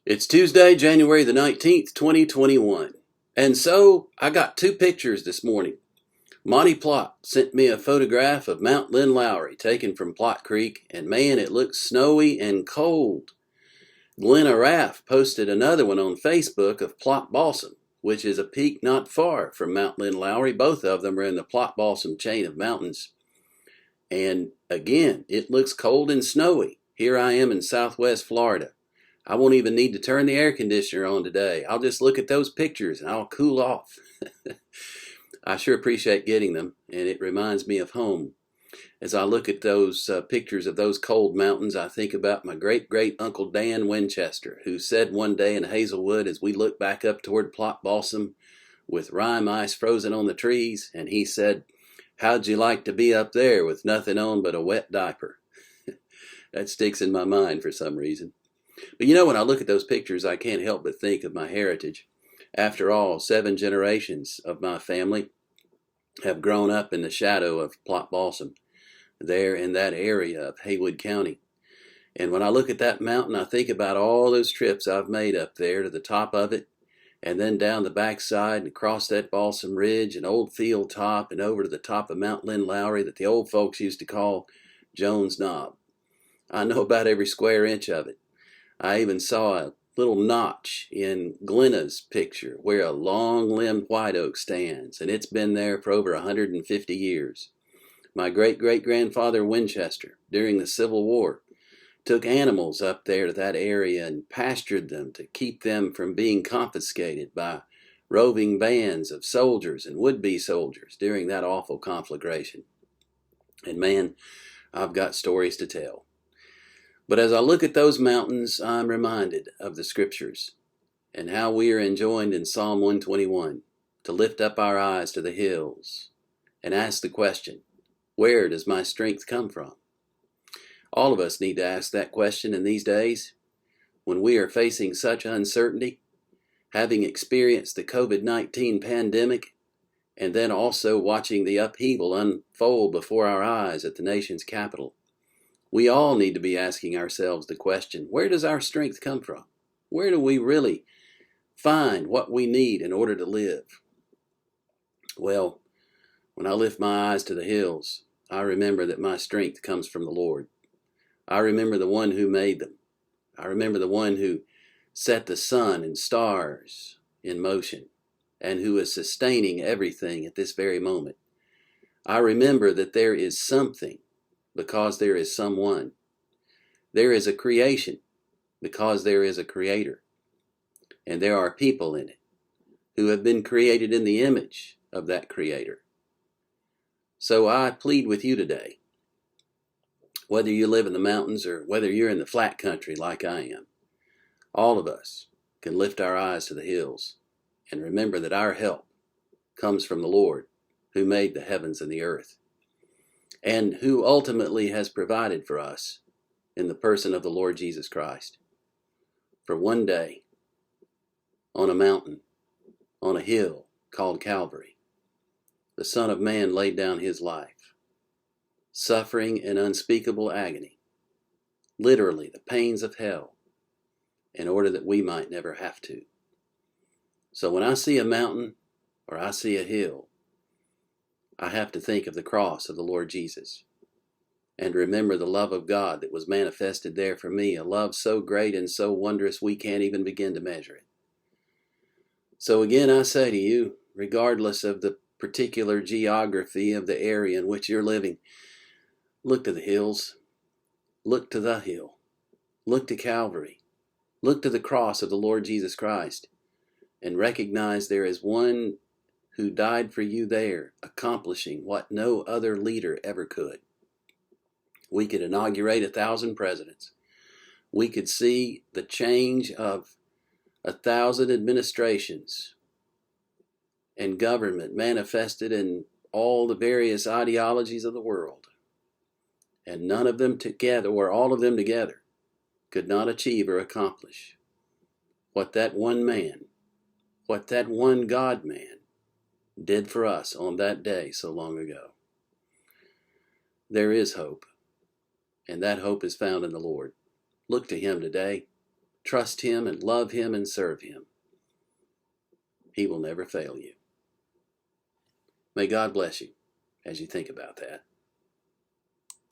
It's Tuesday, January the 19th, 2021. And so I got two pictures this morning. Monty Plott sent me a photograph of Mount Lynn Lowry taken from Plott Creek, and man, it looks snowy and cold. Glenna Raff posted another one on Facebook of Plott Balsam, which is a peak not far from Mount Lynn Lowry. Both of them are in the Plott Balsam chain of mountains. And again, it looks cold and snowy. Here I am in southwest Florida. I won't even need to turn the air conditioner on today. I'll just look at those pictures and I'll cool off. I sure appreciate getting them, and it reminds me of home. As I look at those pictures of those cold mountains, I think about my great-great-uncle Dan Winchester, who said one day in Hazelwood as we looked back up toward Plott Balsam with rime ice frozen on the trees, and he said, "How'd you like to be up there with nothing on but a wet diaper?" That sticks in my mind for some reason. But when I look at those pictures, I can't help but think of my heritage. After all, 7 generations of my family have grown up in the shadow of Plott Balsam, there in that area of Haywood County. And when I look at that mountain, I think about all those trips I've made up there to the top of it, and then down the backside and across that Balsam Ridge and Old Field Top and over to the top of Mount Lynn Lowry that the old folks used to call Jones Knob. I know about every square inch of it. I even saw a little notch in Glenna's picture where a long-limbed white oak stands, and it's been there for over 150 years. My great-great-grandfather Winchester, during the Civil War, took animals up there to that area and pastured them to keep them from being confiscated by roving bands of soldiers and would-be soldiers during that awful conflagration. And man, I've got stories to tell. But as I look at those mountains, I'm reminded of the scriptures and how we are enjoined in Psalm 121 to lift up our eyes to the hills and ask the question, where does my strength come from? All of us need to ask that question in these days when we are facing such uncertainty, having experienced the COVID-19 pandemic, and then also watching the upheaval unfold before our eyes at the nation's capital. We all need to be asking ourselves the question, where does our strength come from? Where do we really find what we need in order to live? Well, when I lift my eyes to the hills, I remember that my strength comes from the Lord. I remember the one who made them. I remember the one who set the sun and stars in motion and who is sustaining everything at this very moment. I remember that there is something because there is someone. There is a creation because there is a creator. And there are people in it who have been created in the image of that creator. So I plead with you today, whether you live in the mountains or whether you're in the flat country like I am, all of us can lift our eyes to the hills and remember that our help comes from the Lord who made the heavens and the earth, and who ultimately has provided for us in the person of the Lord Jesus Christ. For one day, on a mountain, on a hill called Calvary, the Son of Man laid down his life, suffering in unspeakable agony, literally the pains of hell, in order that we might never have to. So when I see a mountain or I see a hill, I have to think of the cross of the Lord Jesus and remember the love of God that was manifested there for me, a love so great and so wondrous we can't even begin to measure it. So again, I say to you, regardless of the particular geography of the area in which you're living, look to the hills, look to the hill, look to Calvary, look to the cross of the Lord Jesus Christ, and recognize there is one who died for you there, accomplishing what no other leader ever could. We could inaugurate 1,000 presidents. We could see the change of 1,000 administrations and government manifested in all the various ideologies of the world. And none of them together, or all of them together, could not achieve or accomplish what that one man, what that one God-man did for us on that day so long ago. There is hope, and that hope is found in the Lord. Look to Him today. trust Him and love Him and serve Him. He will never fail you. May God bless you as you think about that.